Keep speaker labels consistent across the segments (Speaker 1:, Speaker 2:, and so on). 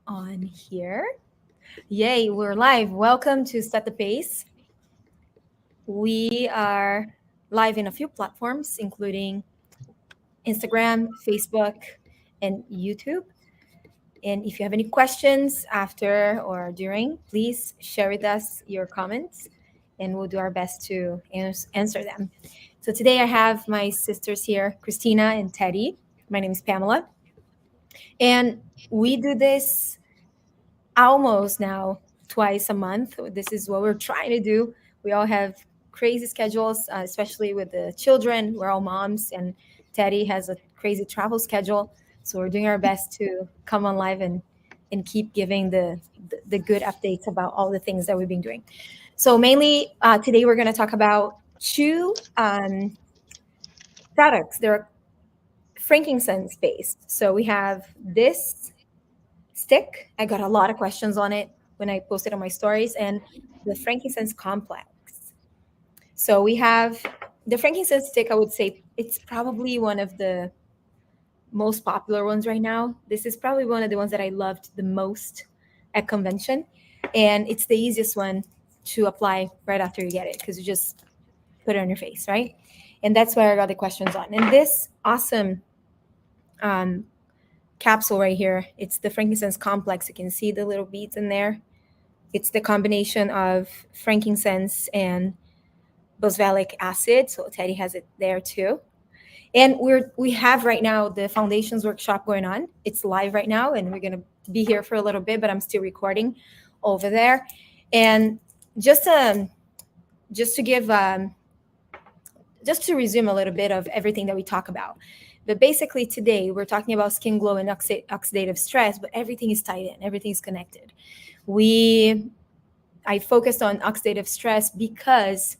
Speaker 1: on here. Yay, we're live. Welcome to Set the Pace. We are live in a few platforms, including Instagram, Facebook, and YouTube. And if you have any questions after or during, please share with us your comments and we'll do our best to answer them. So today I have my sisters here, Christina and Teddy. My name is Pamela. And we do this almost now twice a month. This is what we're trying to do. We all have crazy schedules, especially with the children. We're all moms, and Teddy has a crazy travel schedule. So we're doing our best to come on live and keep giving the good updates about all the things that we've been doing. So mainly today we're going to talk about two products. They're frankincense based. So we have this stick. I got a lot of questions on it when I posted on my stories, and the frankincense complex. So we have the frankincense stick. I would say it's probably one of the most popular ones right now. This is probably one of the ones that I loved the most at convention, and it's the easiest one to apply right after you get it because you just put it on your face, right? And that's where I got the questions on. And this awesome um, capsule right here. It's the frankincense complex. You can see the little beads in there. It's the combination of frankincense and boswellic acid. So Teddy has it there too. And we have right now the foundations workshop going on. It's live right now, and we're gonna be here for a little bit, but I'm still recording over there. And just just to give just to resume a little bit of everything that we talk about. But basically, today we're talking about skin glow and oxidative stress, but everything is tied in, everything is connected. I focused on oxidative stress because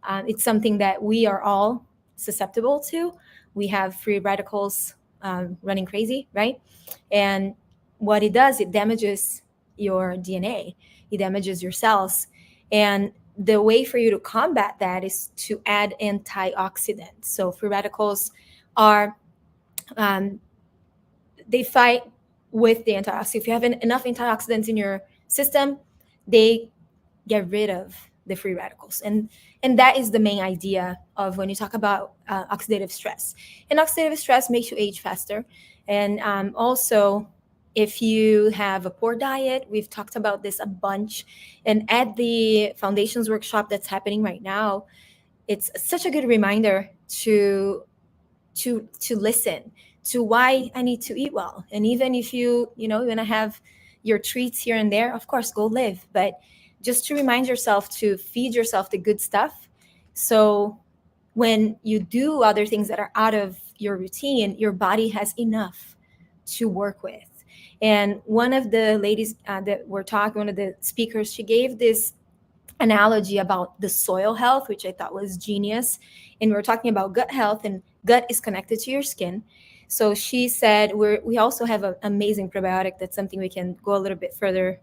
Speaker 1: it's something that we are all susceptible to. We have free radicals running crazy, right? And what it does, it damages your DNA, it damages your cells. And the way for you to combat that is to add antioxidants. So free radicals are um, they fight with the antioxidants. If you have enough antioxidants in your system, they get rid of the free radicals, and that is the main idea of when you talk about oxidative stress. And oxidative stress makes you age faster, and also if you have a poor diet, we've talked about this a bunch. And at the foundations workshop that's happening right now, it's such a good reminder to listen to why I need to eat well. And even if you want to have your treats here and there, of course, go live. But just to remind yourself to feed yourself the good stuff. So when you do other things that are out of your routine, your body has enough to work with. And one of the ladies that were talking, one of the speakers, she gave this analogy about the soil health, which I thought was genius. And we were talking about gut health, and gut is connected to your skin. So she said we also have an amazing probiotic. That's something we can go a little bit further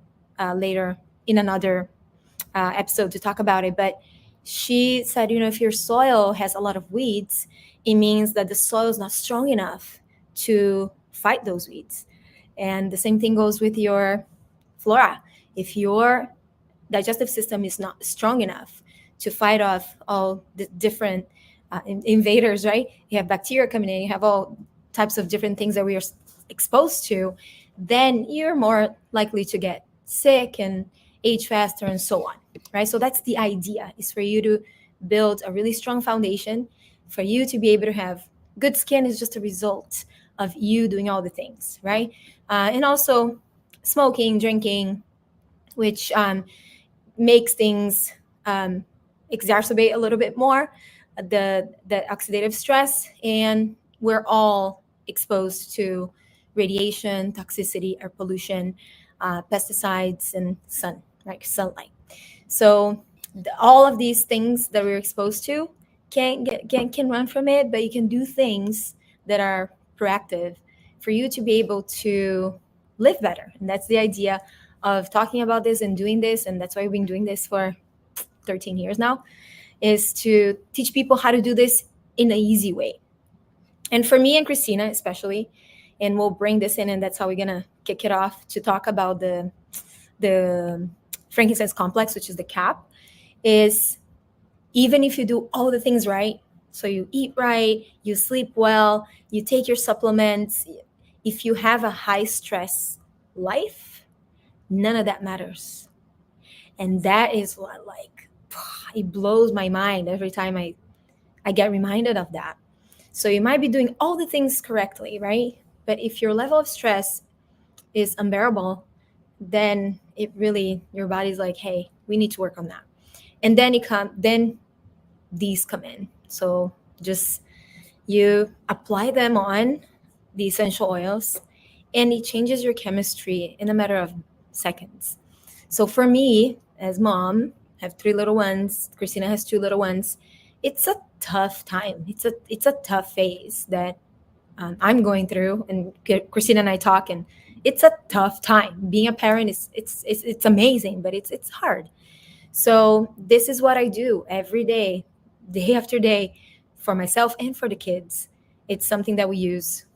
Speaker 1: later in another episode to talk about it. But she said, if your soil has a lot of weeds, it means that the soil is not strong enough to fight those weeds. And the same thing goes with your flora. If your digestive system is not strong enough to fight off all the different invaders, right? You have bacteria coming in, you have all types of different things that we are exposed to, then you're more likely to get sick and age faster and so on, right? So that's the idea, is for you to build a really strong foundation. For you to be able to have good skin is just a result of you doing all the things, right? And also smoking, drinking, which makes things exacerbate a little bit more the oxidative stress. And we're all exposed to radiation, toxicity, air pollution, pesticides, and sunlight. So all of these things that we're exposed to can run from it, but you can do things that are proactive for you to be able to live better. And that's the idea of talking about this and doing this. And that's why we've been doing this for 13 years now, is to teach people how to do this in an easy way. And for me and Christina especially, and we'll bring this in, and that's how we're gonna kick it off to talk about the frankincense complex, which is the cap. Is even if you do all the things right, so you eat right, you sleep well, you take your supplements, if you have a high stress life, none of that matters. And that is what, like, it blows my mind every time I get reminded of that. So you might be doing all the things correctly, right? But if your level of stress is unbearable, then it really, your body's like, hey, we need to work on that. And then these come in. So just you apply them on the essential oils, and it changes your chemistry in a matter of seconds. So for me, as mom, I have 3 little ones. Christina has 2 little ones. It's a tough time. It's a tough phase that I'm going through, and Christina and I talk, and it's a tough time. Being a parent is it's amazing, but it's hard. So this is what I do every day after day, for myself and for the kids. It's something that we use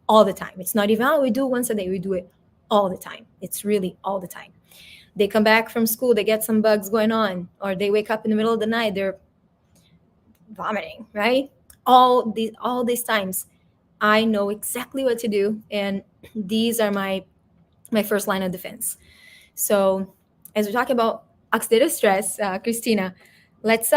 Speaker 1: all the time. It's not even, oh, we do it once a day. We do it all the time. It's really all the time. They come back from school, they get some bugs going on, or they wake up in the middle of the night, they're vomiting, right? All these times, I know exactly what to do, and these are my first line of defense. So, as we talk about oxidative stress, Christina, let's.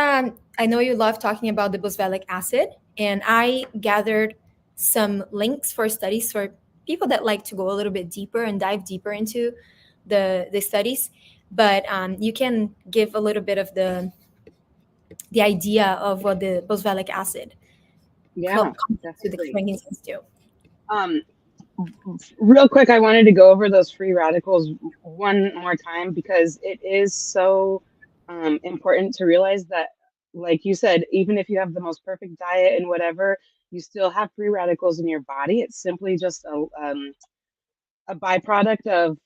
Speaker 1: I know you love talking about the Boswellic acid, and I gathered some links for studies for people that like to go a little bit deeper and dive deeper into the studies. But you can give a little bit of the idea of what the Boswellic acid
Speaker 2: Yeah,
Speaker 1: comes to the
Speaker 2: definitely.
Speaker 1: frankincense do.
Speaker 2: Um, Real quick, I wanted to go over those free radicals one more time because it is so important to realize that, like you said, even if you have the most perfect diet and whatever, you still have free radicals in your body. It's simply just a byproduct of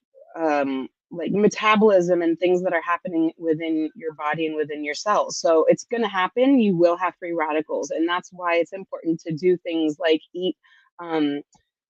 Speaker 2: like metabolism and things that are happening within your body and within your cells. So it's going to happen. You will have free radicals. And that's why it's important to do things like eat um,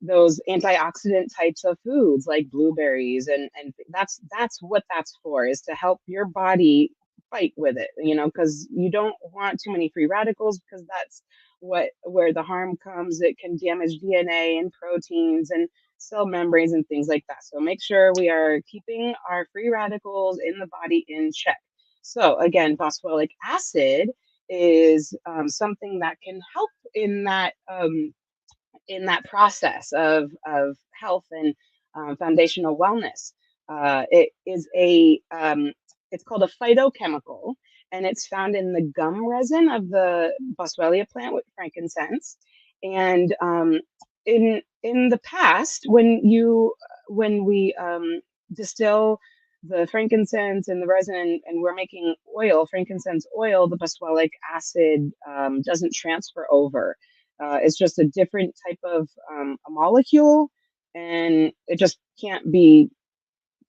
Speaker 2: those antioxidant types of foods like blueberries. And that's what that's for, is to help your body fight with it, because you don't want too many free radicals, because that's where the harm comes. It can damage DNA and proteins and cell membranes and things like that. So make sure we are keeping our free radicals in the body in check. So again, boswellic acid is something that can help in that process of health and foundational wellness. It is it's called a phytochemical, and it's found in the gum resin of the Boswellia plant with frankincense. And in the past, when we distill the frankincense and the resin, and we're making oil, frankincense oil, the Boswellic acid doesn't transfer over. It's just a different type of a molecule, and it just can't be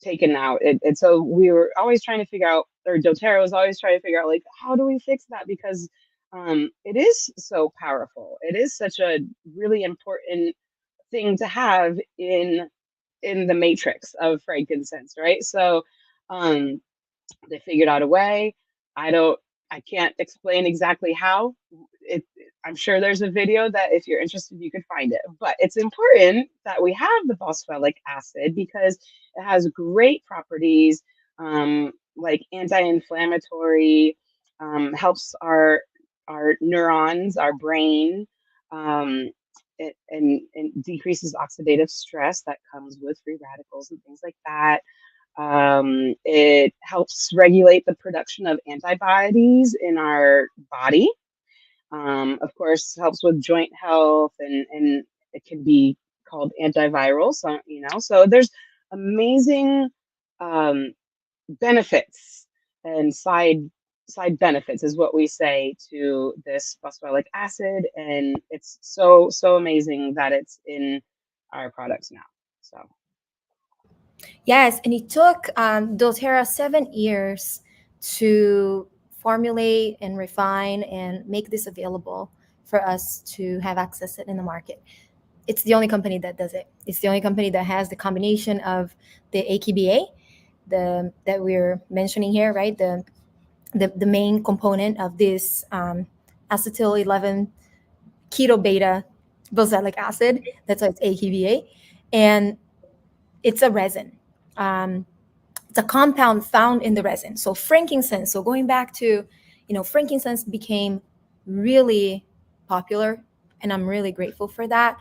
Speaker 2: taken out. And so we were always trying to figure out, or doTERRA was always trying to figure out, like, how do we fix that? Because it is so powerful. It is such a really important thing to have in the matrix of frankincense, right? So um, they figured out a way. I don't, I can't explain exactly how. It, I'm sure there's a video that if you're interested, you could find it. But it's important that we have the boswellic acid because it has great properties, like anti-inflammatory, helps our neurons, our brain, um, and decreases oxidative stress that comes with free radicals and things like that. It helps regulate the production of antibodies in our body. Of course, helps with joint health, and it can be called antiviral. So, so there's amazing um, benefits and side benefits is what we say to this boswellic acid, and it's so amazing that it's in our products now. So
Speaker 1: Yes, and it took doTERRA 7 years to formulate and refine and make this available for us to have access it in the market. it's the only company that does it. It's the only company that has the combination of the AKBA, that we're mentioning here, right? The main component of this acetyl 11 keto beta boswellic acid. That's why it's AKBA, and it's a resin. It's a compound found in the resin. So frankincense. So going back to, frankincense became really popular, and I'm really grateful for that.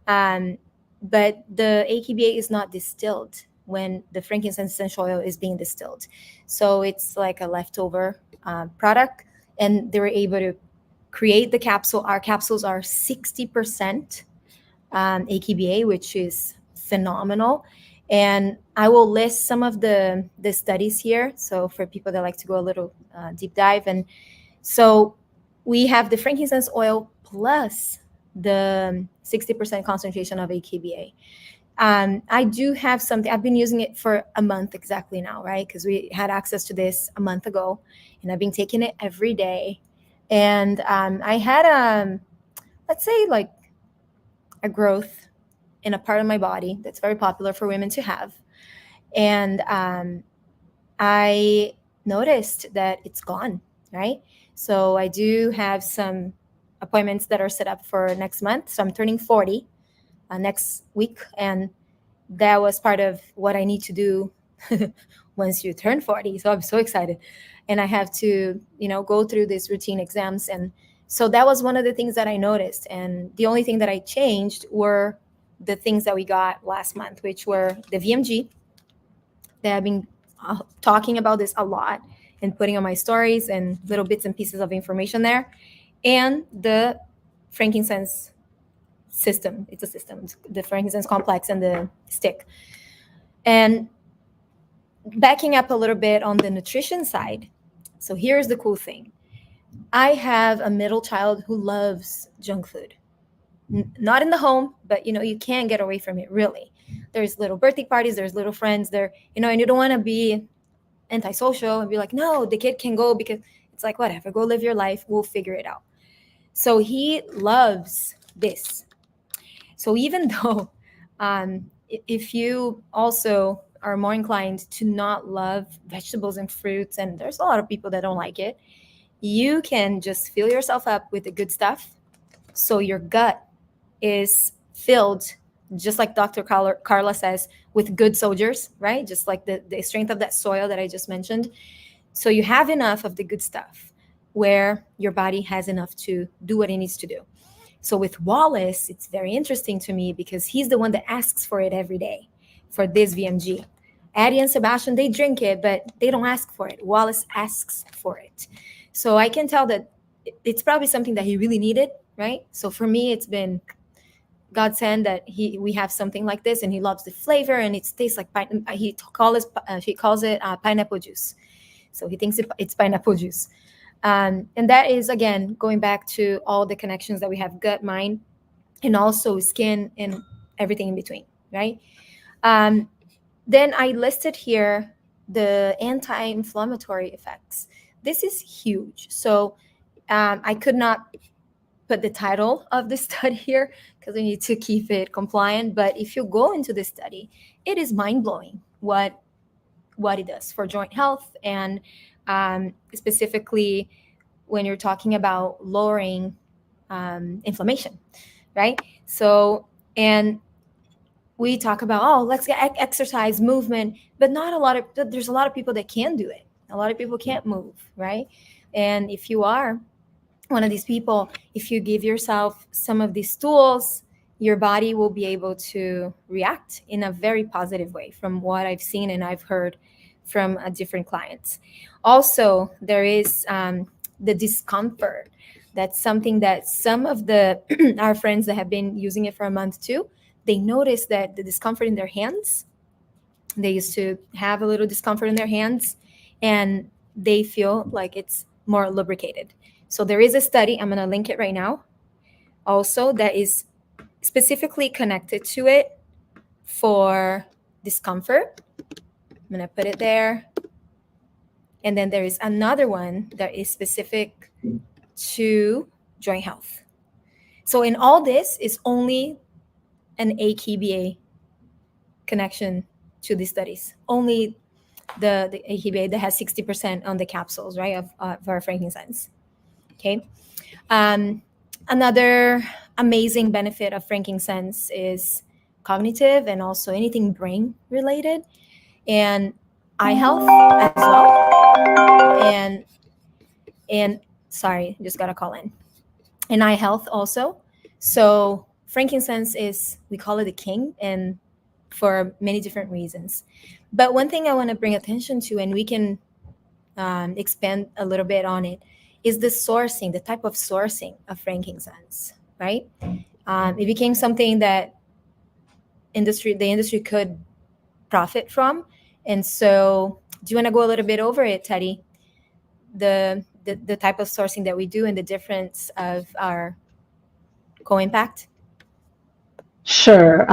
Speaker 1: Um, but the AKBA is not distilled when the frankincense essential oil is being distilled. So it's like a leftover product, and they were able to create the capsule. Our capsules are 60% AKBA, which is phenomenal. And I will list some of the studies here. So for people that like to go a little deep dive. And so we have the frankincense oil plus the 60% concentration of AKBA. I do have something, I've been using it for a month exactly now, right? Because we had access to this a month ago, and I've been taking it every day. And I had, let's say, like a growth in a part of my body that's very popular for women to have. And I noticed that it's gone, right? So I do have some appointments that are set up for next month. So I'm turning 40 next week. And that was part of what I need to do once you turn 40. So I'm so excited. And I have to, go through these routine exams. And so that was one of the things that I noticed. And the only thing that I changed were the things that we got last month, which were the VMG. That I've been talking about this a lot and putting on my stories and little bits and pieces of information there. And the frankincense system. It's a system, the frankincense complex and the stick. And backing up a little bit on the nutrition side. So here's the cool thing. I have a middle child who loves junk food. Not in the home, but you can't get away from it, really. There's little birthday parties, there's little friends there, and you don't want to be antisocial and be like, no, the kid can go, because it's like, whatever, go live your life, we'll figure it out. So he loves this. So even though if you also are more inclined to not love vegetables and fruits, and there's a lot of people that don't like it, you can just fill yourself up with the good stuff, so your gut is filled, just like Dr. Carla says, with good soldiers, right? Just like the strength of that soil that I just mentioned. So you have enough of the good stuff where your body has enough to do what it needs to do. So with Wallace, it's very interesting to me because he's the one that asks for it every day, for this VMG. Addie and Sebastian, they drink it, but they don't ask for it. Wallace asks for it. So I can tell that it's probably something that he really needed, right? So for me, it's been godsend that we have something like this, and he loves the flavor, and it tastes like he calls it pineapple juice. So he thinks it's pineapple juice. And that is, again, going back to all the connections that we have, gut, mind, and also skin and everything in between, right? Then I listed here the anti-inflammatory effects. This is huge. So I could not put the title of the study here because we need to keep it compliant. But if you go into this study, it is mind-blowing what it does for joint health, and specifically when you're talking about lowering inflammation, right? So, and we talk about, let's get exercise, movement, but there's a lot of people that can do it. A lot of people can't move, right? And if you are one of these people, if you give yourself some of these tools, your body will be able to react in a very positive way, from what I've seen and I've heard from different clients. Also, there is the discomfort. That's something that some of our friends that have been using it for a month too, they notice that the discomfort in their hands, they used to have a little discomfort in their hands, and they feel like it's more lubricated. So there is a study, I'm going to link it right now, also, that is specifically connected to it for discomfort. I'm going to put it there. And then there is another one that is specific to joint health. So in all this is only an AKBA connection to these studies. Only the AKBA that has 60% on the capsules, right, of our frankincense. Okay. Another amazing benefit of frankincense is cognitive and also anything brain related, and eye health as well. And sorry, just got a call in. And eye health also. So frankincense is, we call it the king, and for many different reasons. But one thing I want to bring attention to, and we can expand a little bit on it, is the sourcing, the type of sourcing of frankincense, right? It became something that the industry could profit from. And so do you want to go a little bit over it, Teddy? The type of sourcing that we do and the difference of our co-impact?
Speaker 3: Sure.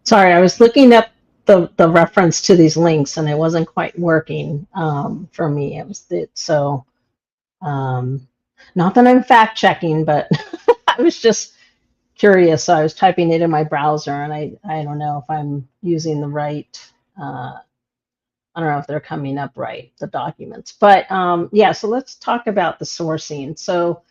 Speaker 3: Sorry, I was looking up the reference to these links and it wasn't quite working for me. Not that I'm fact checking, but I was just curious. So I was typing it in my browser, and I don't know if I'm using the right. I don't know if they're coming up right, the documents. But yeah, so let's talk about the sourcing. So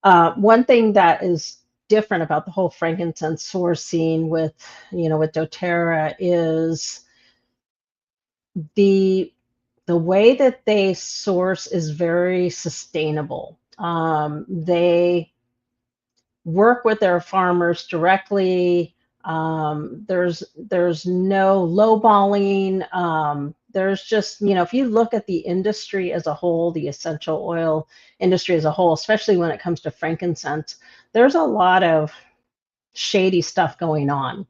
Speaker 3: one thing that is different about the whole frankincense sourcing with doTERRA is the way that they source is very sustainable. They work with their farmers directly. There's no lowballing. There's just, if you look at the industry as a whole, the essential oil industry as a whole, especially when it comes to frankincense, there's a lot of shady stuff going on.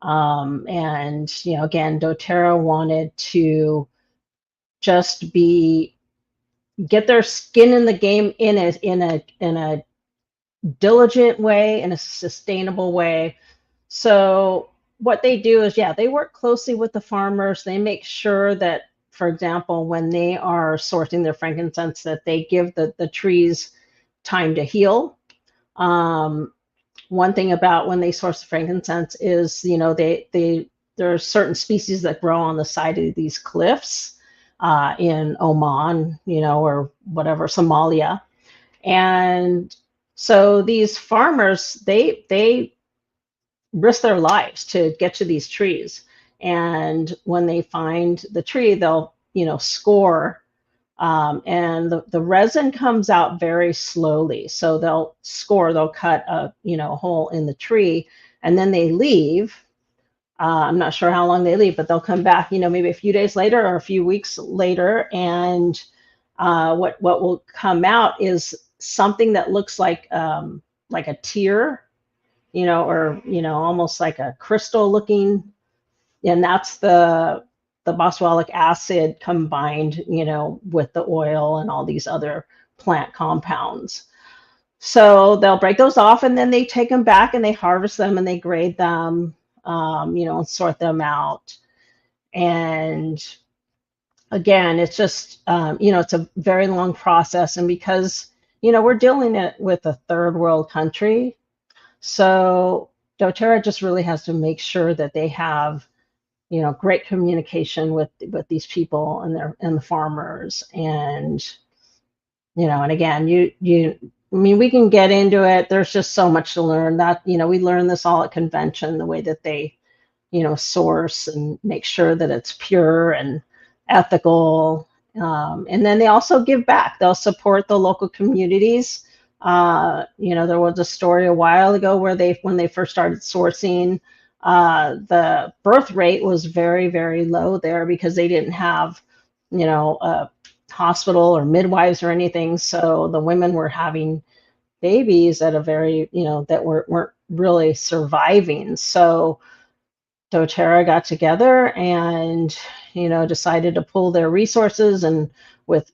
Speaker 3: And, again, doTERRA wanted to just get their skin in the game in a diligent way, in a sustainable way. So what they do is, they work closely with the farmers. They make sure that, for example, when they are sourcing their frankincense, that they give the trees time to heal. One thing about when they source the frankincense is, there are certain species that grow on the side of these cliffs in Oman, or whatever, Somalia. And so these farmers, they risk their lives to get to these trees. And when they find the tree, they'll, score. And the resin comes out very slowly. So they'll score, they'll cut a hole in the tree, and then they leave. I'm not sure how long they leave, but they'll come back, maybe a few days later or a few weeks later. And what will come out is something that looks like a tear, or almost like a crystal looking, and that's the Boswellic acid combined, with the oil and all these other plant compounds. So they'll break those off, and then they take them back and they harvest them and they grade them, and sort them out. And again, it's just, it's a very long process. And because, we're dealing with a third world country, so doTERRA just really has to make sure that they have, great communication with these people and the farmers. And, and again, we can get into it. There's just so much to learn. That, we learn this all at convention, the way that they, source and make sure that it's pure and ethical. And then they also give back. They'll support the local communities. There was a story a while ago where when they first started sourcing, the birth rate was very, very low there because they didn't have, a hospital or midwives or anything. So the women were having babies at a very, that weren't really surviving. So doTERRA got together and, decided to pool their resources, and with,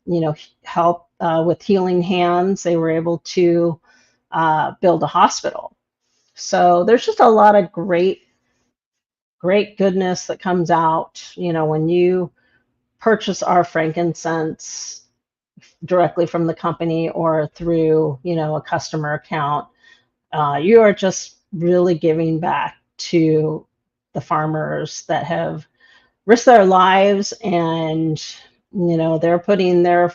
Speaker 3: help with Healing Hands, they were able to build a hospital. So there's just a lot of great goodness that comes out, when you purchase our frankincense directly from the company or through, a customer account. You are just really giving back to the farmers that have risked their lives, and they're putting their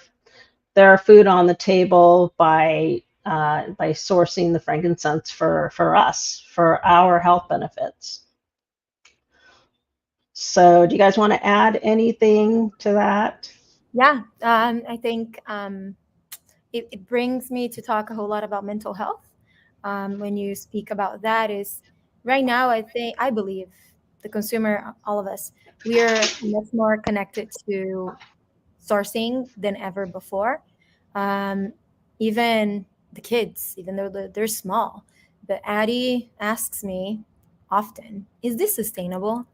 Speaker 3: food on the table by sourcing the frankincense for us, for our health benefits. So do you guys want to add anything to that?
Speaker 1: Yeah, I think it brings me to talk a whole lot about mental health. When you speak about that, is right now, I believe the consumer, all of us, we are much more connected to sourcing than ever before. Um, Even the kids, even though they're small, but Addie asks me often, "Is this sustainable?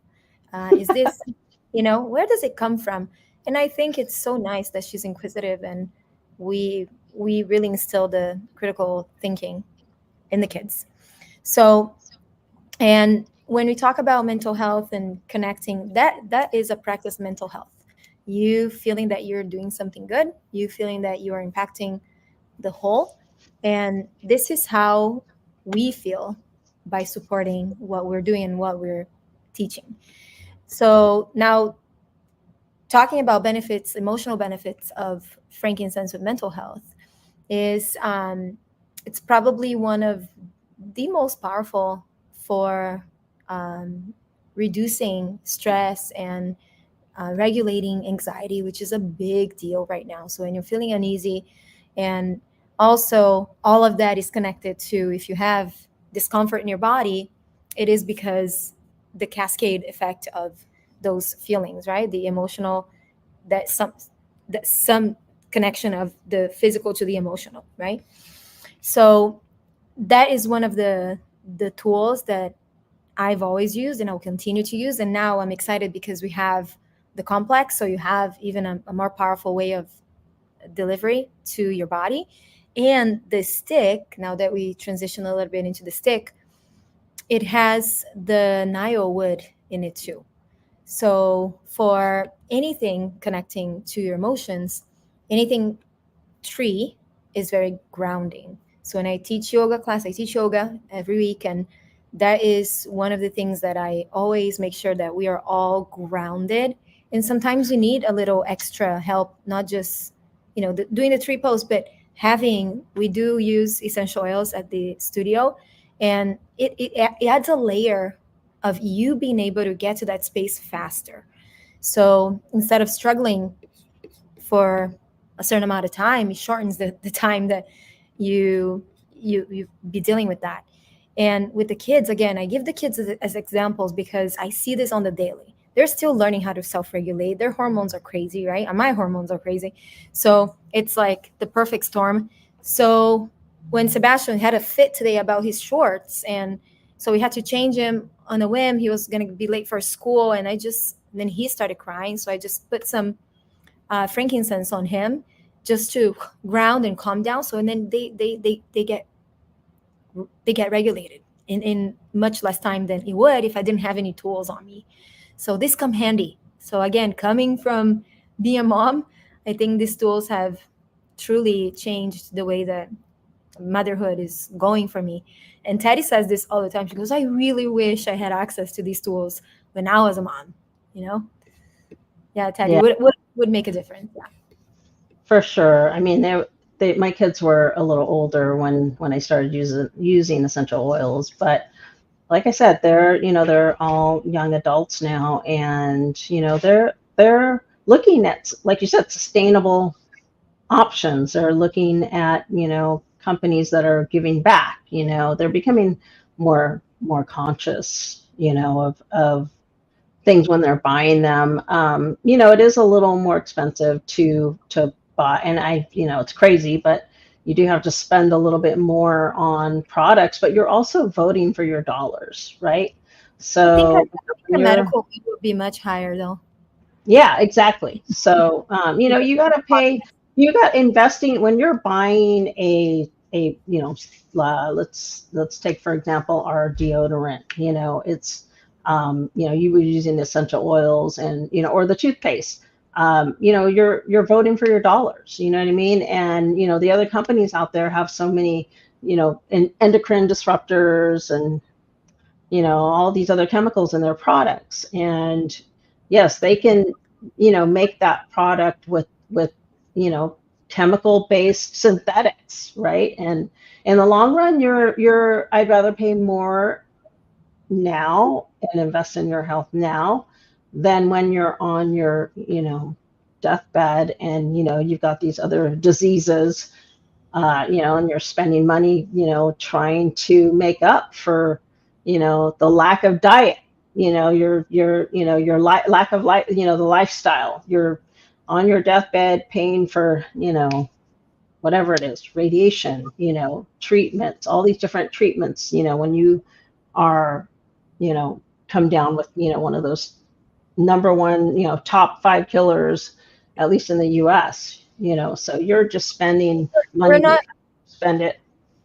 Speaker 1: Is this, where does it come from?" And I think it's so nice that she's inquisitive, and we really instill the critical thinking in the kids. So, and when we talk about mental health and connecting, that is a practice of mental health. You feeling that you're doing something good, you feeling that you are impacting the whole. And this is how we feel by supporting what we're doing and what we're teaching. So now, talking about benefits, emotional benefits of frankincense with mental health is it's probably one of the most powerful for reducing stress and regulating anxiety, which is a big deal right now. So when you're feeling uneasy, and also all of that is connected to, if you have discomfort in your body, it is because the cascade effect of those feelings, right? The emotional, that some connection of the physical to the emotional, right? So that is one of the tools that I've always used and I'll continue to use. And now I'm excited because we have the complex. So you have even a more powerful way of delivery to your body. And the stick, now that we transition a little bit into the stick, it has the Nile wood in it too. So for anything connecting to your emotions, anything tree is very grounding. So when I teach yoga class, I teach yoga every week, and that is one of the things that I always make sure that we are all grounded. And sometimes you need a little extra help, not just doing the tree pose, but we do use essential oils at the studio, and it adds a layer of you being able to get to that space faster. So instead of struggling for a certain amount of time, it shortens the time that you be dealing with that. And with the kids, again, I give the kids as examples because I see this on the daily. They're still learning how to self-regulate. Their hormones are crazy, right? And my hormones are crazy. So it's like the perfect storm. So when Sebastian had a fit today about his shorts, and so we had to change him on a whim, he was going to be late for school, and then he started crying. So I just put some frankincense on him just to ground and calm down. So, and then they get regulated in much less time than it would if I didn't have any tools on me. So this come handy. So again, coming from being a mom, I think these tools have truly changed the way that motherhood is going for me. And Teddy says this all the time. She goes, "I really wish I had access to these tools when I was a mom." Yeah, Teddy,
Speaker 3: Yeah,
Speaker 1: would make a difference. Yeah.
Speaker 3: for sure. I mean, my kids were a little older when I started using essential oils, but like I said, they're all young adults now, and they're looking at, like you said, sustainable options. They're looking at companies that are giving back. They're becoming more conscious of things when they're buying them. It is a little more expensive to buy, and it's crazy, but you do have to spend a little bit more on products, but you're also voting for your dollars, right? So
Speaker 1: I think a medical fee would be much higher though.
Speaker 3: yeah, exactly. So you got to pay. You got investing when you're buying let's take for example our deodorant. It's you were using essential oils, and or the toothpaste. You're voting for your dollars. You know what I mean? And the other companies out there have so many endocrine disruptors and all these other chemicals in their products. And yes, they can, make that product with chemical based synthetics, right? And in the long run, I'd rather pay more now and invest in your health now than when you're on your, deathbed and, you've got these other diseases, and you're spending money, trying to make up for, the lack of diet, lack of life, the lifestyle. You're on your deathbed paying for, whatever it is, radiation, treatments, all these different treatments, when you are, come down with, one of those number one, top 5 killers, at least in the US, so you're just spending money,
Speaker 1: We're not,
Speaker 3: spend it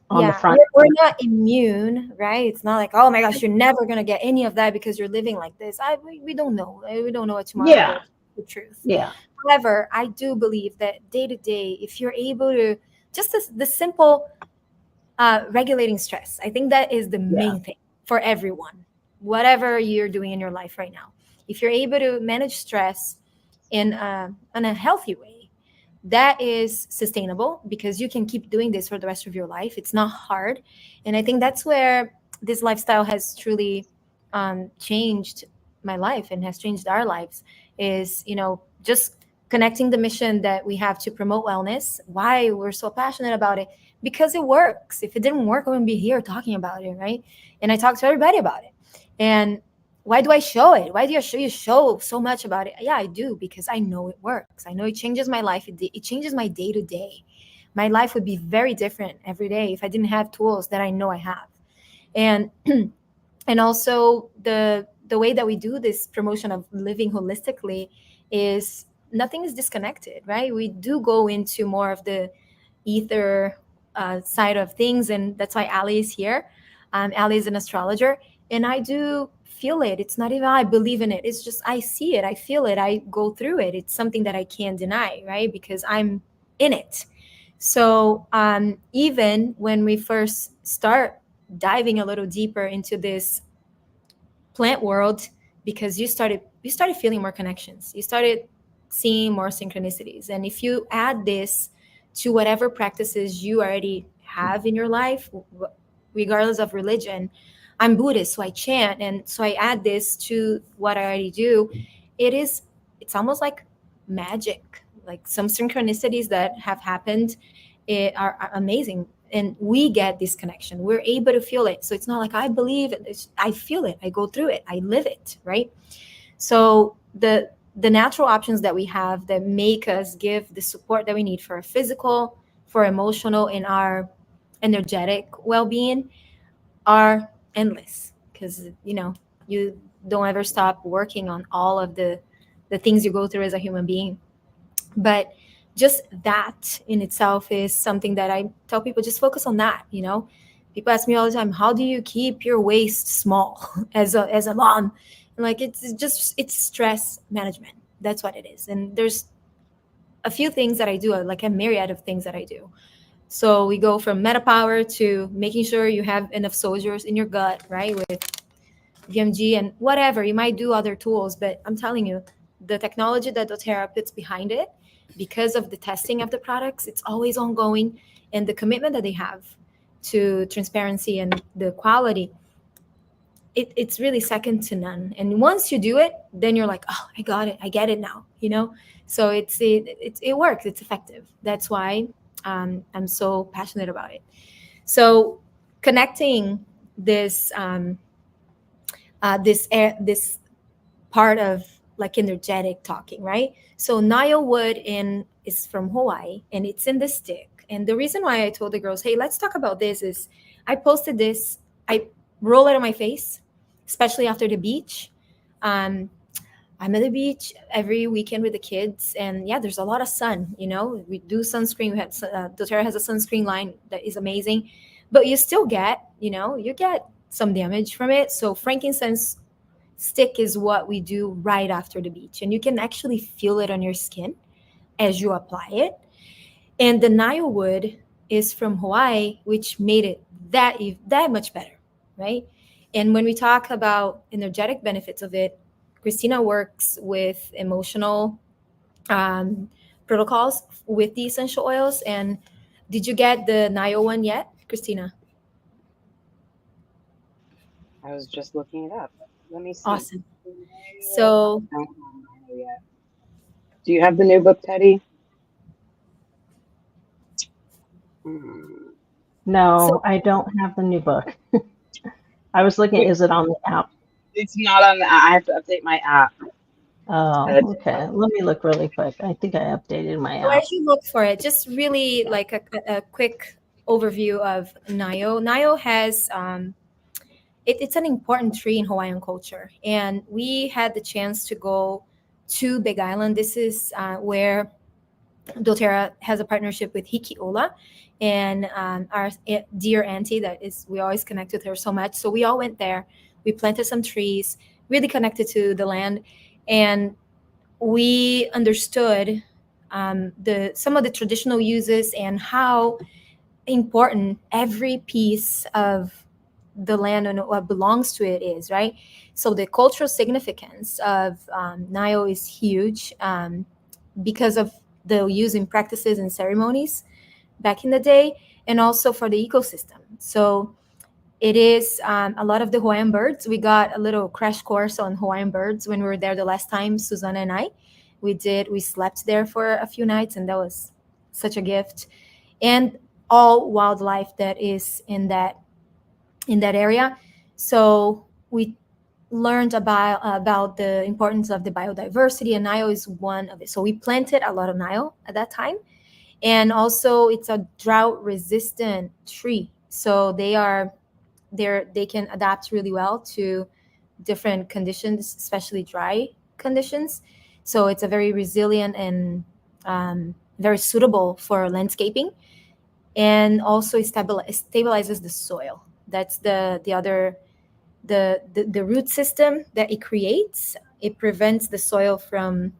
Speaker 3: on the
Speaker 1: yeah,
Speaker 3: front.
Speaker 1: we're not immune, right? It's not like, oh my gosh, you're never going to get any of that because you're living like this. We don't know. We don't know what tomorrow
Speaker 3: Yeah.
Speaker 1: holds, the truth.
Speaker 3: Yeah.
Speaker 1: However, I do believe that day to day, if you're able to just the simple regulating stress, I think that is the main thing for everyone, whatever you're doing in your life right now. If you're able to manage stress in a healthy way, that is sustainable because you can keep doing this for the rest of your life. It's not hard. And I think that's where this lifestyle has truly changed my life and has changed our lives is, just connecting the mission that we have to promote wellness, why we're so passionate about it, because it works. If it didn't work, I wouldn't be here talking about it, right? And I talk to everybody about it. And why do I show it? Why do you show so much about it? Yeah, I do, because I know it works. I know it changes my life. It changes my day to day. My life would be very different every day if I didn't have tools that I know I have. And and also the way that we do this promotion of living holistically is nothing is disconnected, right? We do go into more of the ether side of things, and that's why Ali is here. Ali is an astrologer, and I do feel it. It's not even I believe in it. It's just I see it, I feel it, I go through it. It's something that I can't deny, right? Because I'm in it. So even when we first start diving a little deeper into this plant world, because you started feeling more connections, you started seeing more synchronicities, and if you add this to whatever practices you already have in your life, regardless of religion. I'm Buddhist, so I chant, and so I add this to what I already do. It's almost like magic. Like some synchronicities that have happened are amazing, and we get this connection. We're able to feel it. So it's not like I believe it. I feel it. I go through it. I live it, right? So the natural options that we have that make us give the support that we need for our physical, for emotional, and our energetic well-being are endless, because you don't ever stop working on all of the things you go through as a human being. But just that in itself is something that I tell people, just focus on that. People ask me all the time, how do you keep your waist small as a mom? And like it's stress management. That's what it is. And there's a few things that I do, like a myriad of things that I do. So we go from metapower to making sure you have enough soldiers in your gut, right? With VMG and whatever. You might do other tools, but I'm telling you, the technology that doTERRA puts behind it, because of the testing of the products, it's always ongoing, and the commitment that they have to transparency and the quality, it's really second to none. And once you do it, then you're like, oh, I got it, I get it now. So it works, it's effective. That's why I'm so passionate about it. So connecting this this part of like energetic talking, right? So Nile wood is from Hawaii, and it's in the stick. And the reason why I told the girls, hey, let's talk about this, is I posted this, I roll it on my face, especially after the beach. I'm at the beach every weekend with the kids, and yeah, there's a lot of sun. We do sunscreen. We have doTERRA has a sunscreen line that is amazing, but you still get some damage from it. So frankincense stick is what we do right after the beach, and you can actually feel it on your skin as you apply it. And the Nile wood is from Hawaii, which made it that much better, right? And when we talk about energetic benefits of it, Christina works with emotional protocols with the essential oils. And did you get the Nio one yet, Christina?
Speaker 2: I was just looking it up. Let me see.
Speaker 1: Awesome.
Speaker 2: Nio.
Speaker 1: So
Speaker 2: I don't have Nio yet. Do you have the new book, Teddy? Hmm.
Speaker 3: No,
Speaker 1: so
Speaker 3: I don't have the new book. I was looking, is it on the app?
Speaker 2: It's not on the. I have to update my app.
Speaker 3: Oh, okay. Let me look really quick. I think I updated my
Speaker 1: So
Speaker 3: app.
Speaker 1: as you look for it, just really like a quick overview of Nio. Nio has it's an important tree in Hawaiian culture, and we had the chance to go to Big Island. This is where doTERRA has a partnership with Hikiola, and our dear auntie that is we always connect with her so much. So we all went there. We planted some trees, really connected to the land, and we understood the some of the traditional uses and how important every piece of the land and what belongs to it is, right? So the cultural significance of Nio is huge because of the use in practices and ceremonies back in the day, and also for the ecosystem. So it is a lot of the Hawaiian birds. We got a little crash course on Hawaiian birds when we were there the last time, Susanna and I. We slept there for a few nights, and that was such a gift. And all wildlife that is in that area. So we learned about the importance of the biodiversity, and Nile is one of it. So we planted a lot of Nile at that time, and also it's a drought resistant tree. So they can adapt really well to different conditions, especially dry conditions. So it's a very resilient and very suitable for landscaping, and also stabilizes the soil. That's the other the root system that it creates. It prevents the soil from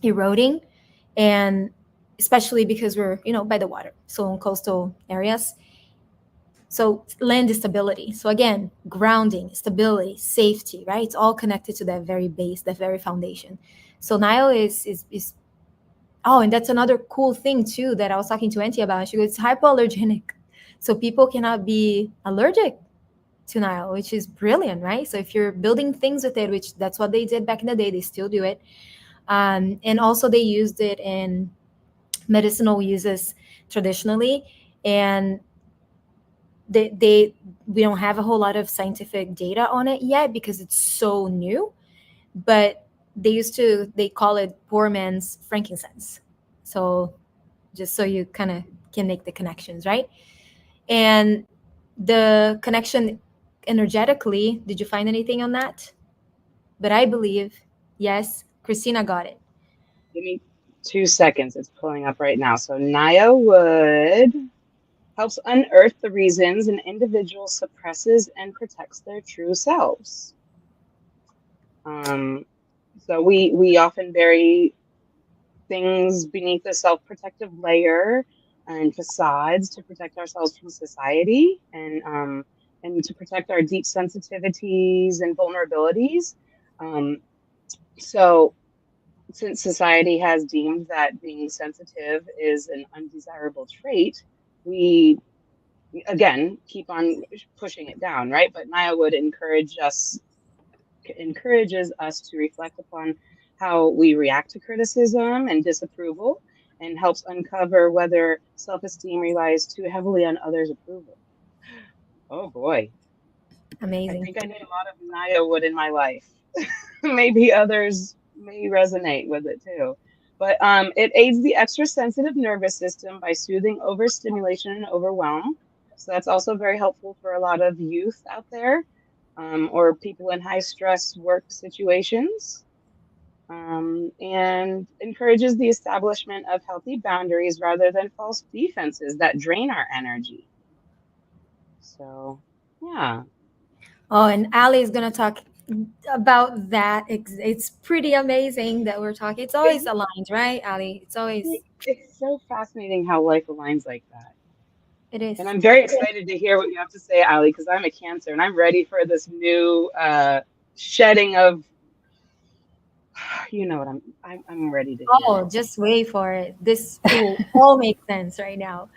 Speaker 1: eroding, and especially because we're by the water, so in coastal areas. So land stability. So again, grounding, stability, safety, right? It's all connected to that very base, that very foundation. So Nile is oh, and that's another cool thing too that I was talking to Auntie about. She goes, it's hypoallergenic. So people cannot be allergic to Nile, which is brilliant, right? So if you're building things with it, which that's what they did back in the day, they still do it. And also they used it in medicinal uses traditionally. And they we don't have a whole lot of scientific data on it yet because it's so new, but they call it poor man's frankincense. So just so you kind of can make the connections, right? And the connection energetically, did you find anything on that? But I believe, yes, Christina got it.
Speaker 2: Give me 2 seconds. It's pulling up right now. So Naya wood helps unearth the reasons an individual suppresses and protects their true selves. So we often bury things beneath a self-protective layer and facades to protect ourselves from society and to protect our deep sensitivities and vulnerabilities. So since society has deemed that being sensitive is an undesirable trait, we again keep on pushing it down, right? But Naya would encourages us to reflect upon how we react to criticism and disapproval, and helps uncover whether self-esteem relies too heavily on others' approval. Oh boy, I
Speaker 1: Amazing.
Speaker 2: think I need a lot of Naya wood in my life. Maybe others may resonate with it too. But it aids the extra sensitive nervous system by soothing overstimulation and overwhelm. So that's also very helpful for a lot of youth out there, or people in high stress work situations, and encourages the establishment of healthy boundaries rather than false defenses that drain our energy. So, yeah.
Speaker 1: Oh, and Ali is going to talk about that. It's pretty amazing that we're talking. It's always
Speaker 2: It,
Speaker 1: aligned, right, Ali? It's always
Speaker 2: it's so fascinating how life aligns like that.
Speaker 1: It
Speaker 2: And
Speaker 1: is.
Speaker 2: I'm very excited to hear what you have to say, Ali, because I'm a Cancer and I'm ready for this new shedding of, you know what I'm ready to hear
Speaker 1: Oh,
Speaker 2: it.
Speaker 1: just wait for it. This will all make sense right now.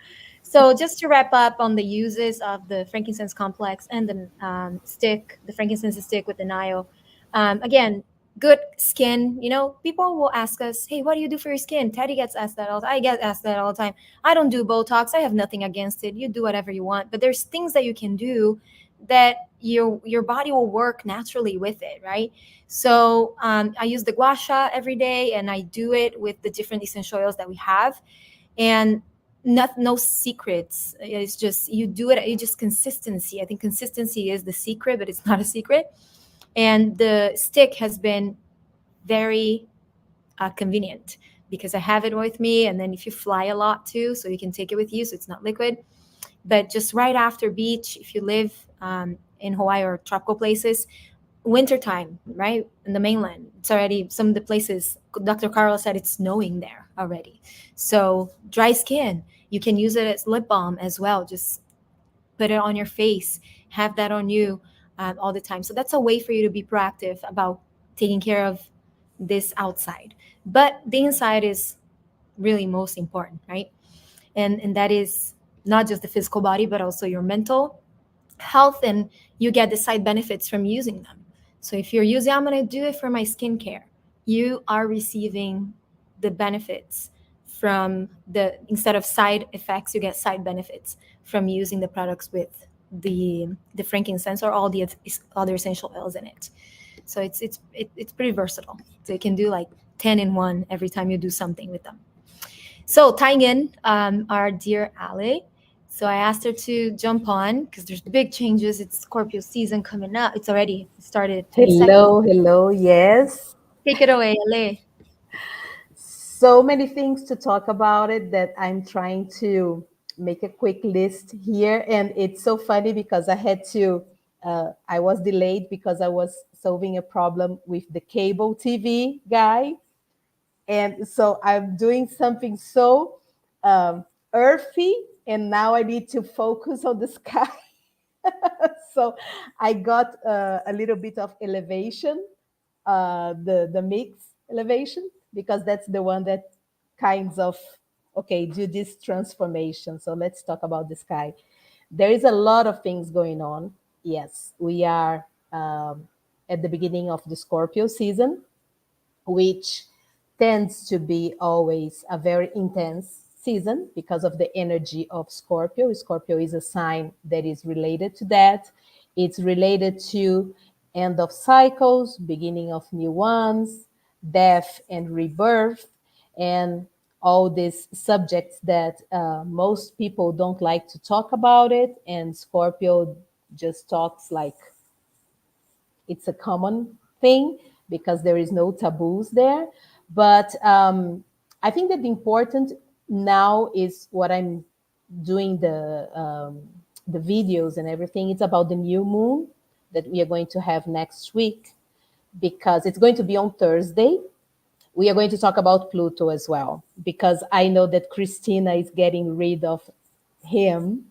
Speaker 1: So, just to wrap up on the uses of the frankincense complex and the stick, the frankincense stick with the Nile. Again, good skin. You know, people will ask us, "Hey, what do you do for your skin?" Teddy gets asked that all. I get asked that all the time. I don't do Botox. I have nothing against it. You do whatever you want, but there's things that you can do that your body will work naturally with it, right? So I use the gua sha every day, and I do it with the different essential oils that we have, and no secrets. It's just you do it. It's just consistency. I think consistency is the secret, but it's not a secret. And the stick has been very convenient because I have it with me, and then if you fly a lot too, so you can take it with you, so it's not liquid. But just right after beach, if you live in Hawaii or tropical places, wintertime, right? In the mainland, it's already some of the places. Dr. Carl said it's snowing there already. So dry skin, you can use it as lip balm as well. Just put it on your face, have that on you all the time. So that's a way for you to be proactive about taking care of this outside. But the inside is really most important, right? And that is not just the physical body, but also your mental health, and you get the side benefits from using them. So if you're using, I'm going to do it for my skincare, you are receiving the benefits from the, instead of side effects, you get side benefits from using the products with the frankincense or all the other essential oils in it. So it's pretty versatile. So you can do like 10 in one every time you do something with them. So tying in our dear Ali. So I asked her to jump on because there's big changes. It's Scorpio season coming up. It's already started 22nd.
Speaker 4: Hello, hello. Yes.
Speaker 1: Take it away, Ali.
Speaker 4: So many things to talk about it that I'm trying to make a quick list here. And it's so funny because I was delayed because I was solving a problem with the cable TV guy. And so I'm doing something so earthy. And now I need to focus on the sky. So I got a little bit of elevation, the mix elevation, because that's the one that kinds of okay do this transformation. So let's talk about the sky. There is a lot of things going on. Yes, we are at the beginning of the Scorpio season, which tends to be always a very intense season because of the energy of Scorpio. Scorpio is a sign that is related to that. It's related to end of cycles, beginning of new ones, death and rebirth, and all these subjects that most people don't like to talk about it. And Scorpio just talks like it's a common thing because there is no taboos there. But I think that the important now is what I'm doing the videos and everything. It's about the new moon that we are going to have next week because it's going to be on Thursday. We are going to talk about Pluto as well because I know that Christina is getting rid of him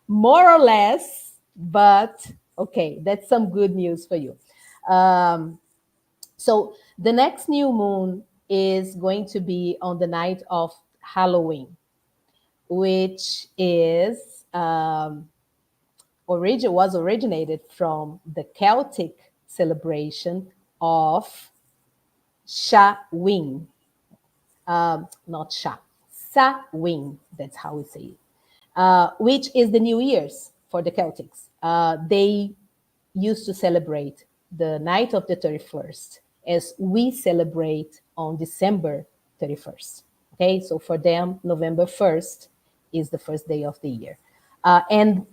Speaker 4: more or less, but okay, that's some good news for you. Um, so the next new moon is going to be on the night of Halloween, which is was originated from the Celtic celebration of Samhain. Not Sha, Samhain. That's how we say it. Which is the New Year's for the Celtics. They used to celebrate the night of the 31st as we celebrate on December 31st. Okay, so for them, November 1st is the first day of the year. And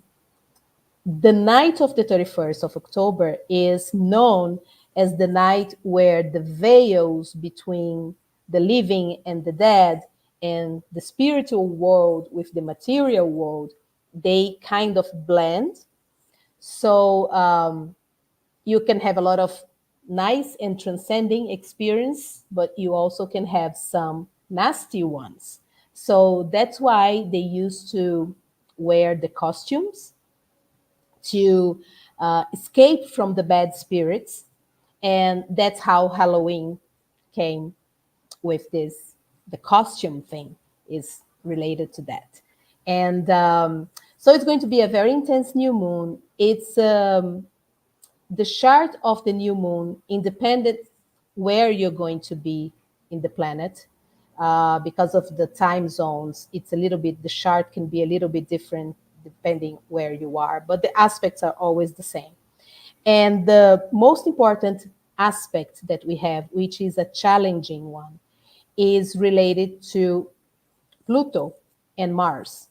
Speaker 4: the night of the 31st of October is known as the night where the veils between the living and the dead and the spiritual world with the material world, they kind of blend. So you can have a lot of nice and transcending experience, but you also can have some nasty ones. So that's why they used to wear the costumes to escape from the bad spirits. And that's how Halloween came with this. The costume thing is related to that. And so it's going to be a very intense new moon. It's the chart of the new moon, independent where you're going to be in the planet. Because of the time zones, it's a little bit, the chart can be a little bit different depending where you are, but the aspects are always the same. And the most important aspect that we have, which is a challenging one, is related to Pluto and Mars,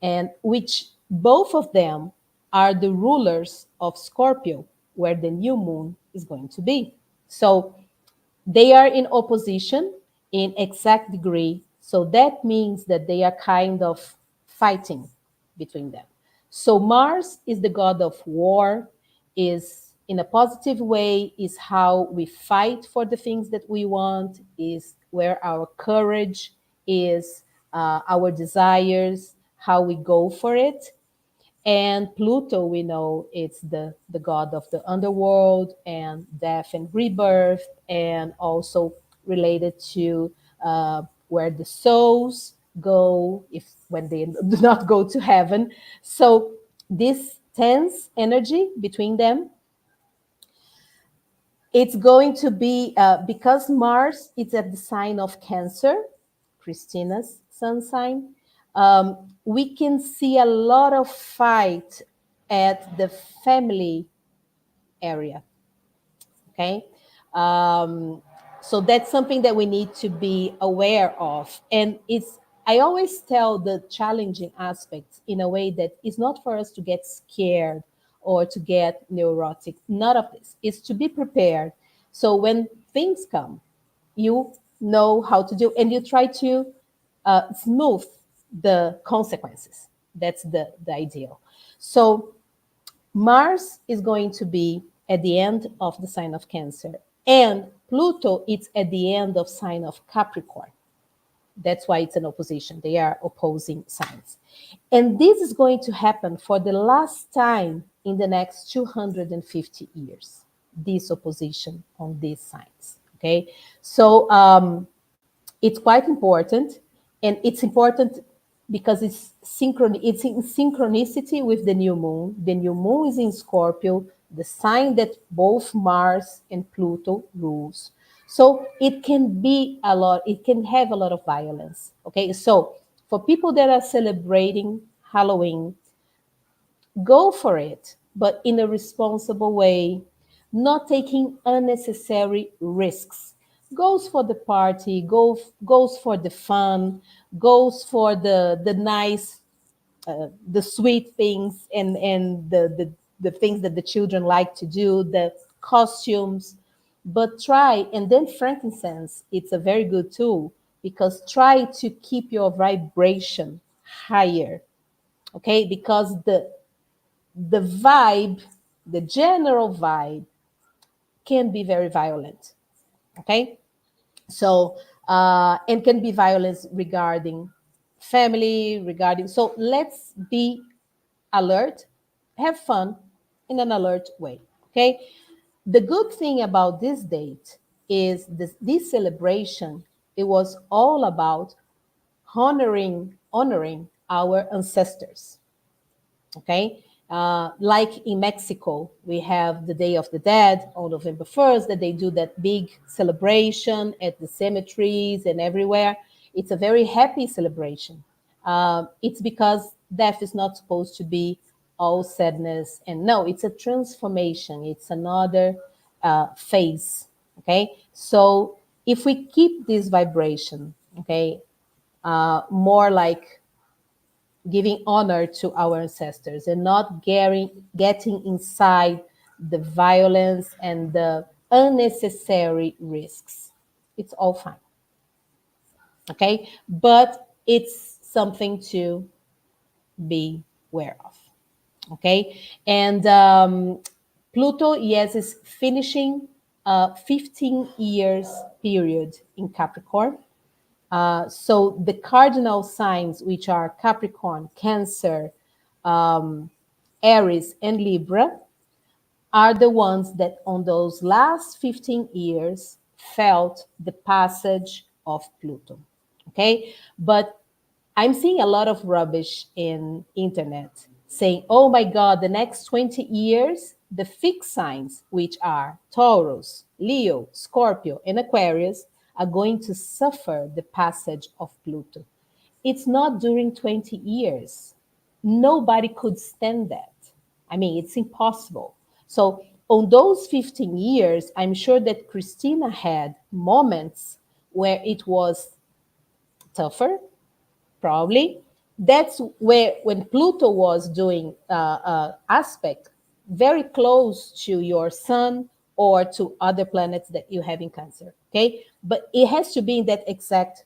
Speaker 4: and which both of them are the rulers of Scorpio, where the new moon is going to be. So they are in opposition in exact degree. So that means that they are kind of fighting between them. So Mars is the god of war, is in a positive way, is how we fight for the things that we want, is where our courage is, our desires, how we go for it. And Pluto, we know it's the god of the underworld and death and rebirth, and also related to where the souls go if when they do not go to heaven. So this tense energy between them, it's going to be because Mars is at the sign of Cancer, Christina's sun sign. We can see a lot of fight at the family area. Okay. Um, so that's something that we need to be aware of. And it's, I always tell the challenging aspects in a way that it's not for us to get scared or to get neurotic. None of this. It's to be prepared. So when things come, you know how to do, and you try to smooth the consequences. That's the ideal. So Mars is going to be at the end of the sign of Cancer, and Pluto is at the end of sign of Capricorn. That's why it's an opposition. They are opposing signs. And this is going to happen for the last time in the next 250 years, this opposition on these signs. Okay. So it's quite important. And it's important because it's in synchronicity with the new moon. The new moon is in Scorpio, the sign that both Mars and Pluto rules. So it can be a lot, it can have a lot of violence. Okay, so for people that are celebrating Halloween, go for it, but in a responsible way, not taking unnecessary risks. Goes for the party, goes for the fun, goes for the nice, the sweet things, and the things that the children like to do, the costumes. But try, and then frankincense, it's a very good tool because try to keep your vibration higher. Okay, because the vibe, the general vibe, can be very violent. Okay, so and can be violence regarding family, regarding. So let's be alert, have fun in an alert way. Okay, the good thing about this date is this celebration. It was all about honoring our ancestors. Okay. Like in Mexico, we have the Day of the Dead on November 1st, that they do that big celebration at the cemeteries and everywhere. It's a very happy celebration. It's because death is not supposed to be all sadness. And no, it's a transformation. It's another phase. Okay. So if we keep this vibration, okay, more like giving honor to our ancestors and not getting inside the violence and the unnecessary risks. It's all fine. Okay. But it's something to be aware of. Okay. And Pluto, yes, is finishing a 15 years period in Capricorn. So the cardinal signs, which are Capricorn, Cancer, um, Aries, and Libra, are the ones that on those last 15 years felt the passage of Pluto. Okay, but I'm seeing a lot of rubbish in internet saying, oh my God, the next 20 years, the fixed signs, which are Taurus, Leo, Scorpio, and Aquarius, are going to suffer the passage of Pluto. It's not during 20 years. Nobody could stand that. I mean, it's impossible. So, on those 15 years, I'm sure that Christina had moments where it was tougher, probably. That's where, when Pluto was doing aspect very close to your sun or to other planets that you have in Cancer. Okay. But it has to be in that exact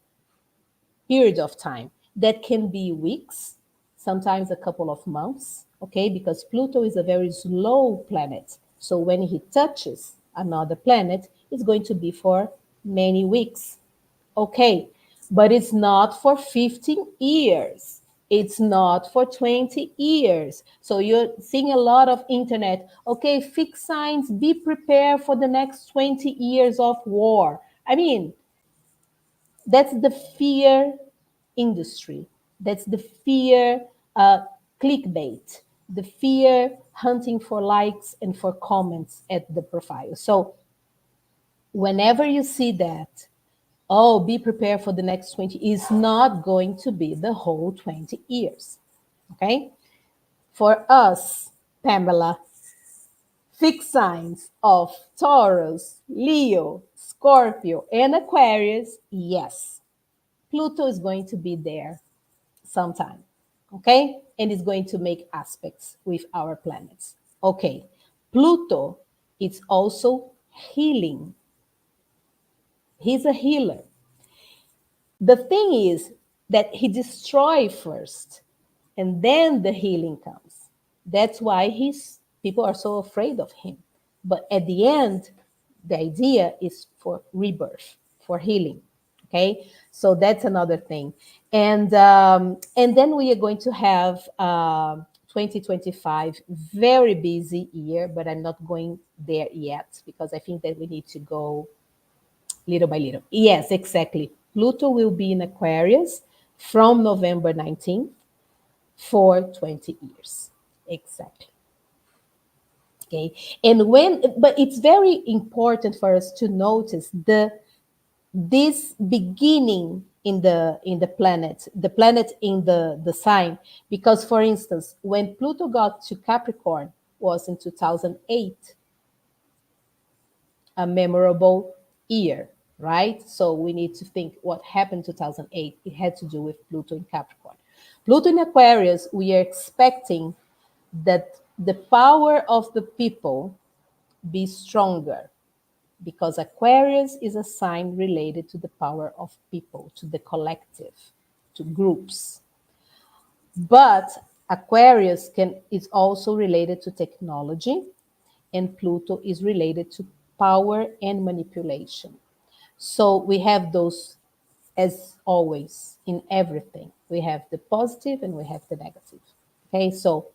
Speaker 4: period of time. That can be weeks, sometimes a couple of months, okay? Because Pluto is a very slow planet. So when he touches another planet, it's going to be for many weeks, okay? But it's not for 15 years. It's not for 20 years. So you're seeing a lot of internet, okay, fixed signs, be prepared for the next 20 years of war. I mean, that's the fear industry. That's the fear clickbait, the fear hunting for likes and for comments at the profile. So whenever you see that, oh, be prepared for the next 20, is not going to be the whole 20 years. Okay? For us, Pamela, fixed signs of Taurus, Leo, Scorpio, and Aquarius, yes, Pluto is going to be there sometime, okay? And it's going to make aspects with our planets. Okay, Pluto is also healing. He's a healer. The thing is that he destroys first, and then the healing comes. That's why people are so afraid of him. But at the end, the idea is for rebirth, for healing. Okay, so that's another thing, and then we are going to have 2025 very busy year, but I'm not going there yet because I think that we need to go little by little. Yes, exactly. Pluto will be in Aquarius from November 19th for 20 years. Exactly. Okay. And but it's very important for us to notice this beginning in the planet in the sign, because for instance, when Pluto got to Capricorn was in 2008, a memorable year, right? So we need to think what happened in 2008. It had to do with Pluto in Capricorn. Pluto in Aquarius, we are expecting that the power of the people be stronger, because Aquarius is a sign related to the power of people, to the collective, to groups. But Aquarius is also related to technology, and Pluto is related to power and manipulation. So we have those, as always, in everything. We have the positive and we have the negative. Okay, so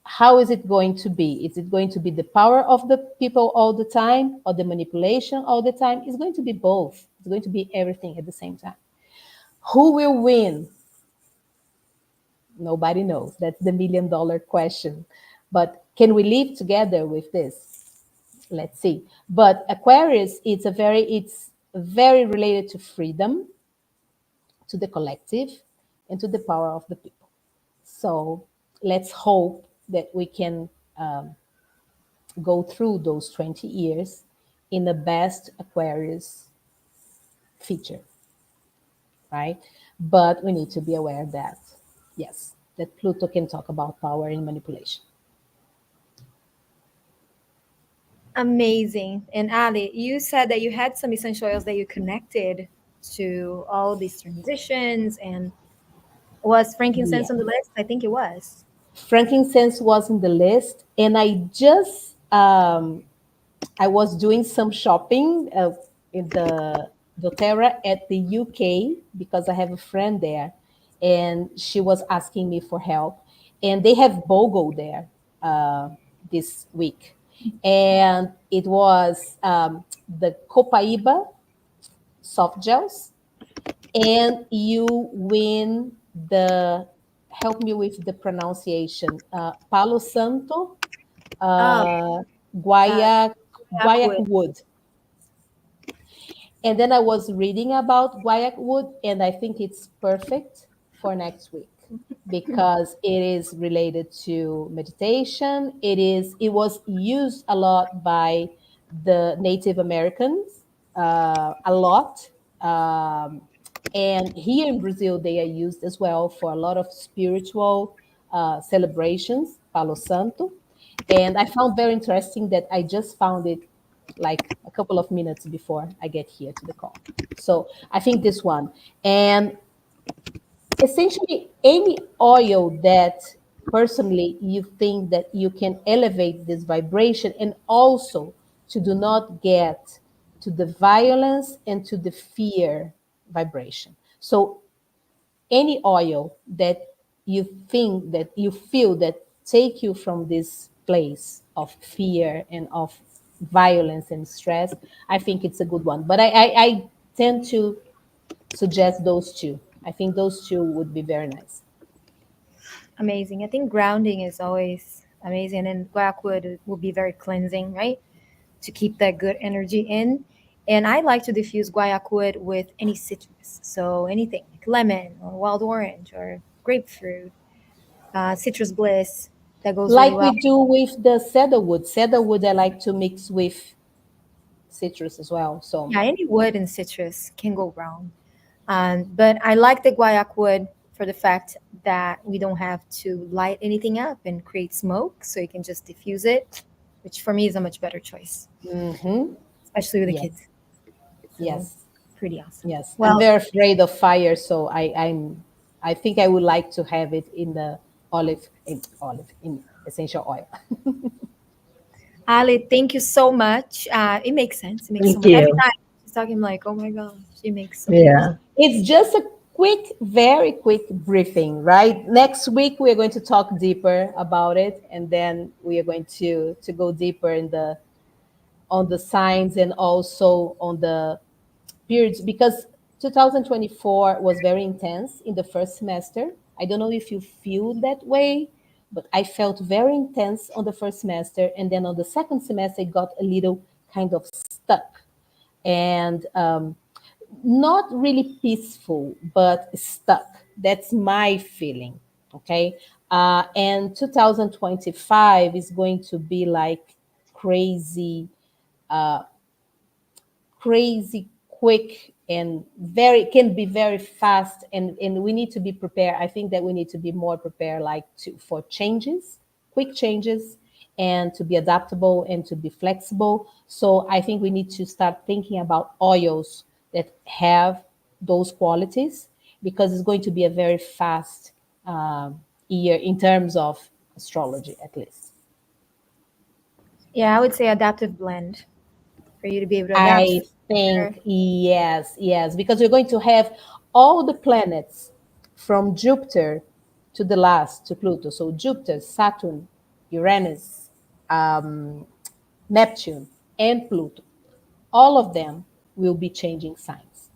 Speaker 4: how is it going to be? Is it going to be the power of the people all the time or the manipulation all the time? It's going to be both. It's going to be everything at the same time. Who will win? Nobody knows. That's the $1 million question. But can we live together with this? Let's see. But Aquarius, it's very related to freedom, to the collective, and to the power of the people. So let's hope that we can go through those 20 years in the best Aquarius feature, right? But we need to be aware that, yes, that Pluto can talk about power and manipulation.
Speaker 1: Amazing. And Ali, you said that you had some essential oils that you connected to all these transitions, and was
Speaker 4: Yeah.
Speaker 1: frankincense on the list? I think it was.
Speaker 4: Frankincense was in the list, and I was doing some shopping in the doTERRA at the UK because I have a friend there, and she was asking me for help. And they have BOGO there this week, and it was the Copaiba soft gels, and you win the, help me with the pronunciation, Palo Santo,
Speaker 1: Oh, uh,
Speaker 4: guayac
Speaker 1: Yakwood.
Speaker 4: wood. And then I was reading about guayac wood, and I think it's perfect for next week because it is related to meditation. It was used a lot by the Native Americans, a lot. Um, and here in Brazil, they are used as well for a lot of spiritual celebrations, Palo Santo. And I found very interesting that I just found it like a couple of minutes before I get here to the call. So I think this one. And essentially, any oil that personally you think that you can elevate this vibration, and also to do not get to the violence and to the fear vibration. So any oil that you think that you feel that take you from this place of fear and of violence and stress, I think it's a good one. But I tend to suggest those two. I think those two would be very nice.
Speaker 1: Amazing. I think grounding is always amazing, and guacwood will be very cleansing, right? To keep that good energy in. And I like to diffuse guaiac wood with any citrus. So anything like lemon or wild orange or grapefruit, citrus bliss, that goes really
Speaker 4: Like
Speaker 1: well.
Speaker 4: we do with the cedarwood. Cedarwood I like to mix with citrus as well. So
Speaker 1: Yeah, any wood and citrus can go wrong. But I like the guaiac wood for the fact that we don't have to light anything up and create smoke. So you can just diffuse it, which for me is a much better choice,
Speaker 4: mhm.
Speaker 1: especially with the
Speaker 4: Yes,
Speaker 1: kids. So
Speaker 4: yes,
Speaker 1: pretty awesome.
Speaker 4: yes. I'm
Speaker 1: Well,
Speaker 4: very afraid of fire, so I think I would like to have it in the olive in essential oil.
Speaker 1: Ali, thank you so much. It makes sense. It makes so
Speaker 3: Thank
Speaker 1: much. Every
Speaker 3: you.
Speaker 1: time she's talking, I'm like, oh my gosh, it makes so much sense.
Speaker 3: Yeah.
Speaker 4: It's just a quick, very quick briefing, right? Next week we're going to talk deeper about it, and then we are going to go deeper in the on the signs and also on the periods, because 2024 was very intense in the first semester. I don't know if you feel that way, but I felt very intense on the first semester, and then on the second semester it got a little kind of stuck, and not really peaceful, but stuck. That's my feeling. Okay. And 2025 is going to be like crazy, crazy quick, and very can be very fast, and we need to be prepared. I think that we need to be more prepared, like to for changes, quick changes, and to be adaptable and to be flexible. So I think we need to start thinking about oils that have those qualities, because it's going to be a very fast year in terms of astrology, at least.
Speaker 1: Yeah, I would say adaptive blend for you to be able to adapt
Speaker 4: I
Speaker 1: faster.
Speaker 4: think yes, yes, because we're going to have all the planets from Jupiter to the last to Pluto. So Jupiter, Saturn, Uranus, um, Neptune, and Pluto. All of them will be changing signs,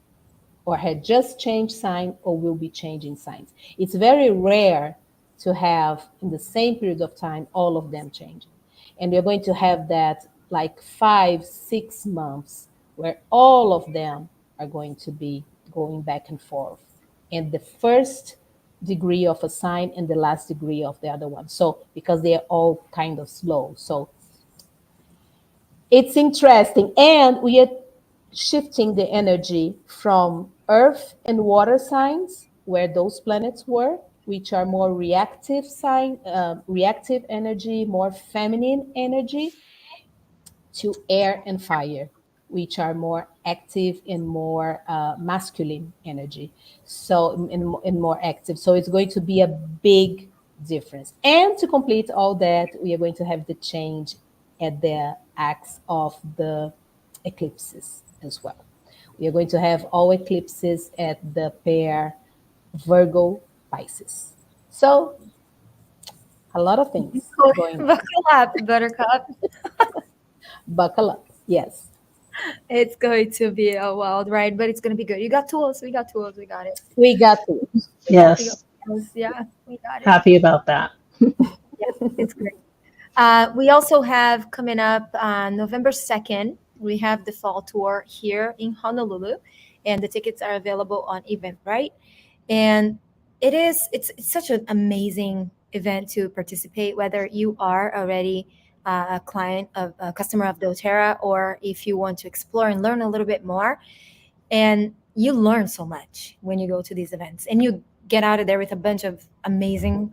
Speaker 4: or had just changed sign, or will be changing signs. It's very rare to have in the same period of time all of them changing. And we're going to have that like 5, 6 months where all of them are going to be going back and forth. And the first degree of a sign and the last degree of the other one. So because they are all kind of slow. So it's interesting. And we are shifting the energy from earth and water signs, where those planets were, which are more reactive reactive energy, more feminine energy, to air and fire, which are more active and more masculine energy. So, and more active. So, it's going to be a big difference. And to complete all that, we are going to have the change at the acts of the eclipses as well, You're going to have all eclipses at the pair Virgo Pisces. So a lot of things going on.
Speaker 1: Buckle up, Buttercup.
Speaker 4: Buckle up. Yes.
Speaker 1: It's going to be a wild ride, but it's going to be good. You got tools. We got tools. We got it.
Speaker 4: We got to.
Speaker 1: We got
Speaker 3: Yes,
Speaker 1: tools. Yeah, we got it.
Speaker 3: happy about that.
Speaker 1: Yeah, it's great. We also have coming up on November 2nd, we have the fall tour here in Honolulu, and the tickets are available on Eventbrite. And it's such an amazing event to participate, whether you are already a client of a customer of doTERRA, or if you want to explore and learn a little bit more. And you learn so much when you go to these events, and you get out of there with a bunch of amazing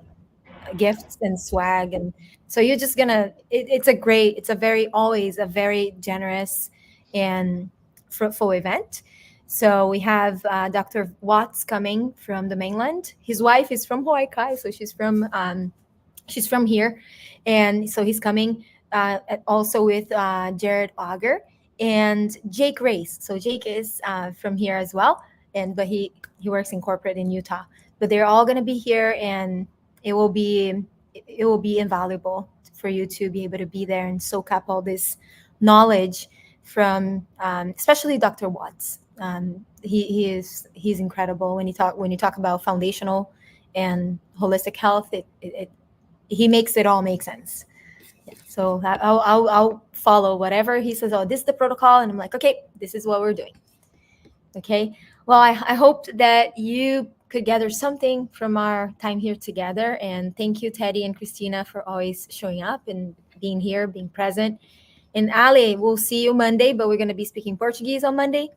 Speaker 1: gifts and swag. And so you're just gonna it's a very, always a very generous and fruitful event. So we have Dr. Watts coming from the mainland. His wife is from Hawaii Kai, so she's from here, and so he's coming also with Jared Auger and Jake Race. So Jake is from here as well, but he works in corporate in Utah. But they're all going to be here, and it will be invaluable for you to be able to be there and soak up all this knowledge from especially Dr. Watts. He's incredible when you talk about foundational and holistic health. He makes it all make sense. Yeah. So I'll follow whatever he says. Oh, this is the protocol, and I'm like, okay, this is what we're doing. Okay. Well, I hope that you could gather something from our time here together. And thank you, Teddy and Christina, for always showing up and being here, being present. And Ali, we'll see you Monday, but we're going to be speaking Portuguese on Monday.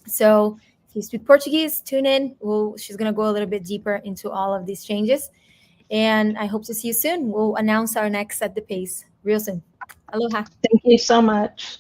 Speaker 1: So if you speak Portuguese, tune in. She's going to go a little bit deeper into all of these changes. And I hope to see you soon. We'll announce our next At the Pace real soon. Aloha.
Speaker 3: Thank you so much.